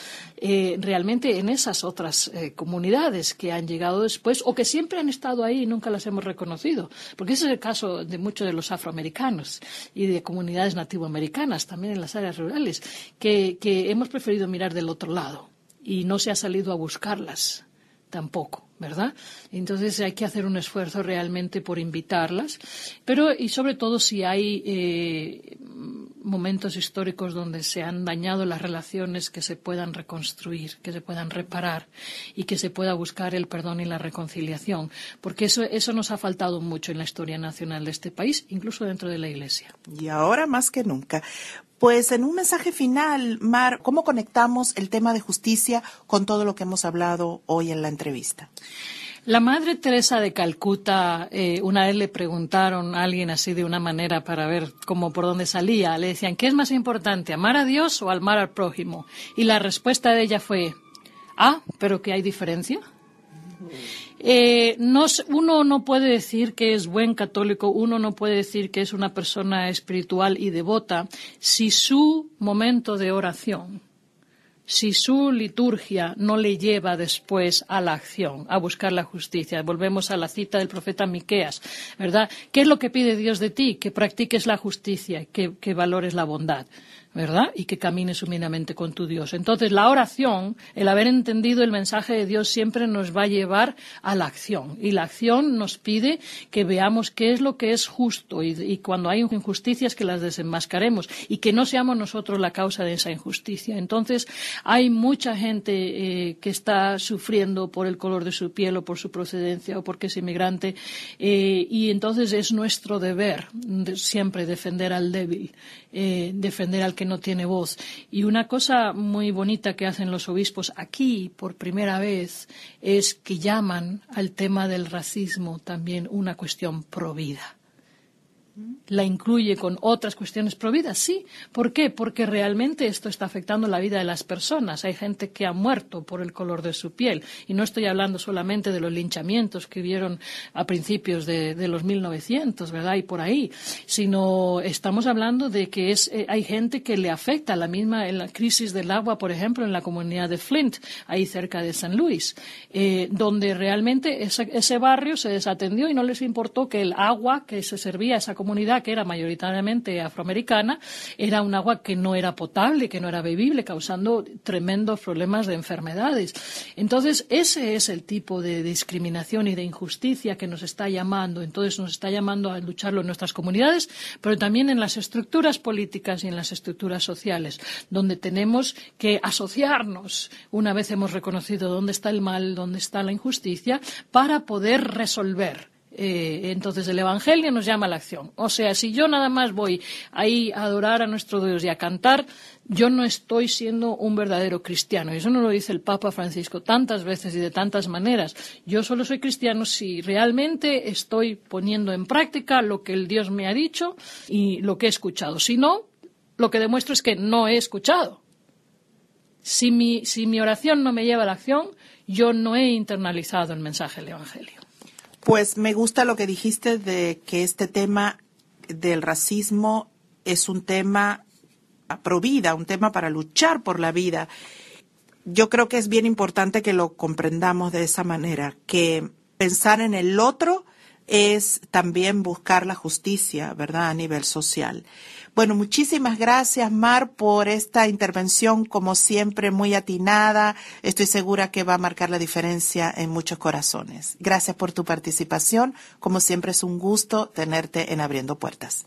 realmente en esas otras comunidades que han llegado después o que siempre han estado ahí y nunca las hemos reconocido. Porque ese es el caso de muchos de los afroamericanos y de comunidades nativoamericanas, también en las áreas rurales, que hemos preferido mirar del otro lado y no se ha salido a buscarlas tampoco, ¿verdad? Entonces hay que hacer un esfuerzo realmente por invitarlas, pero y sobre todo si hay momentos históricos donde se han dañado las relaciones, que se puedan reconstruir, que se puedan reparar y que se pueda buscar el perdón y la reconciliación, porque eso nos ha faltado mucho en la historia nacional de este país, incluso dentro de la Iglesia. Y ahora más que nunca. Pues en un mensaje final, Mar, ¿cómo conectamos el tema de justicia con todo lo que hemos hablado hoy en la entrevista? La Madre Teresa de Calcuta, una vez le preguntaron a alguien así de una manera para ver cómo por dónde salía. Le decían, ¿qué es más importante, amar a Dios o amar al prójimo? Y la respuesta de ella fue, ¿pero qué hay diferencia? Uno no puede decir que es buen católico, uno no puede decir que es una persona espiritual y devota si su momento de oración si su liturgia no le lleva después a la acción, a buscar la justicia. Volvemos a la cita del profeta Miqueas, ¿verdad? ¿Qué es lo que pide Dios de ti? Que practiques la justicia, que valores la bondad, ¿verdad? Y que camines humildemente con tu Dios. Entonces, la oración, el haber entendido el mensaje de Dios, siempre nos va a llevar a la acción. Y la acción nos pide que veamos qué es lo que es justo y cuando hay injusticias que las desenmascaremos y que no seamos nosotros la causa de esa injusticia. Entonces, hay mucha gente que está sufriendo por el color de su piel o por su procedencia o porque es inmigrante y entonces es nuestro deber siempre defender al débil, defender al que no tiene voz. Y una cosa muy bonita que hacen los obispos aquí por primera vez es que llaman al tema del racismo también una cuestión provida. La incluye con otras cuestiones prohibidas, sí. ¿Por qué? Porque realmente esto está afectando la vida de las personas. Hay gente que ha muerto por el color de su piel. Y no estoy hablando solamente de los linchamientos que hubieron a principios de los 1900, ¿verdad? Y por ahí. Sino estamos hablando de que hay gente que le afecta en la crisis del agua, por ejemplo, en la comunidad de Flint, ahí cerca de San Luis, donde realmente ese barrio se desatendió y no les importó que el agua que se servía a esa comunidad, que era mayoritariamente afroamericana, era un agua que no era potable, que no era bebible, causando tremendos problemas de enfermedades. Entonces, ese es el tipo de discriminación y de injusticia que nos está llamando. Entonces, nos está llamando a lucharlo en nuestras comunidades, pero también en las estructuras políticas y en las estructuras sociales, donde tenemos que asociarnos, una vez hemos reconocido dónde está el mal, dónde está la injusticia, para poder resolver. Entonces el Evangelio nos llama a la acción. O sea, si yo nada más voy ahí a adorar a nuestro Dios y a cantar, yo no estoy siendo un verdadero cristiano. Y eso nos lo dice el Papa Francisco tantas veces y de tantas maneras. Yo solo soy cristiano si realmente estoy poniendo en práctica lo que el Dios me ha dicho y lo que he escuchado. Si no, lo que demuestro es que no he escuchado. Si mi oración no me lleva a la acción, yo no he internalizado el mensaje del Evangelio. Pues me gusta lo que dijiste de que este tema del racismo es un tema pro vida, un tema para luchar por la vida. Yo creo que es bien importante que lo comprendamos de esa manera, que pensar en el otro es también buscar la justicia, ¿verdad?, a nivel social. Bueno, muchísimas gracias, Mar, por esta intervención, como siempre, muy atinada. Estoy segura que va a marcar la diferencia en muchos corazones. Gracias por tu participación. Como siempre, es un gusto tenerte en Abriendo Puertas.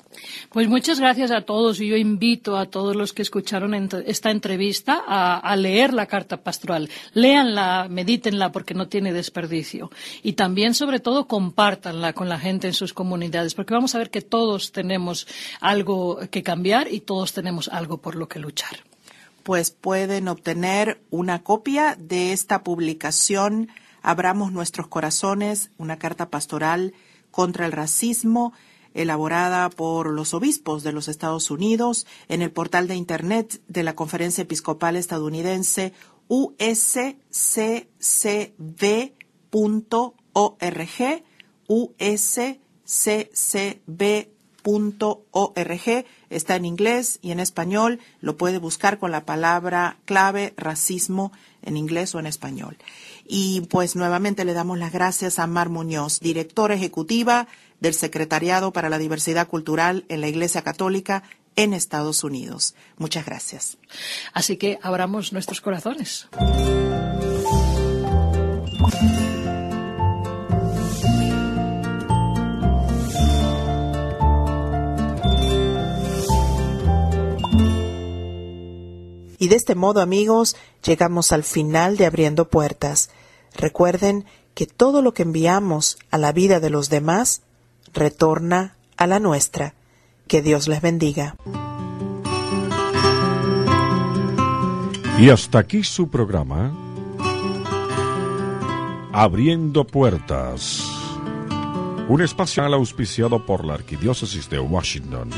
Pues muchas gracias a todos. Y yo invito a todos los que escucharon esta entrevista a leer la Carta Pastoral. Léanla, medítenla, porque no tiene desperdicio. Y también, sobre todo, compártanla con la gente en sus comunidades, porque vamos a ver que todos tenemos algo que cambiar y todos tenemos algo por lo que luchar. Pues pueden obtener una copia de esta publicación, Abramos nuestros corazones, una carta pastoral contra el racismo, elaborada por los obispos de los Estados Unidos, en el portal de Internet de la Conferencia Episcopal Estadounidense, usccb.org, usccb.org. Está en inglés y en español. Lo puede buscar con la palabra clave racismo en inglés o en español. Y pues nuevamente le damos las gracias a Mar Muñoz, directora ejecutiva del Secretariado para la Diversidad Cultural en la Iglesia Católica en Estados Unidos. Muchas gracias. Así que abramos nuestros corazones. Y de este modo, amigos, llegamos al final de Abriendo Puertas. Recuerden que todo lo que enviamos a la vida de los demás retorna a la nuestra. Que Dios les bendiga. Y hasta aquí su programa, Abriendo Puertas, un espacio auspiciado por la Arquidiócesis de Washington.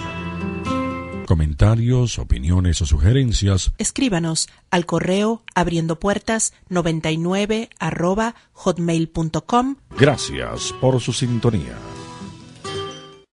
Comentarios, opiniones o sugerencias, escríbanos al correo abriendopuertas99@hotmail.com. Gracias por su sintonía.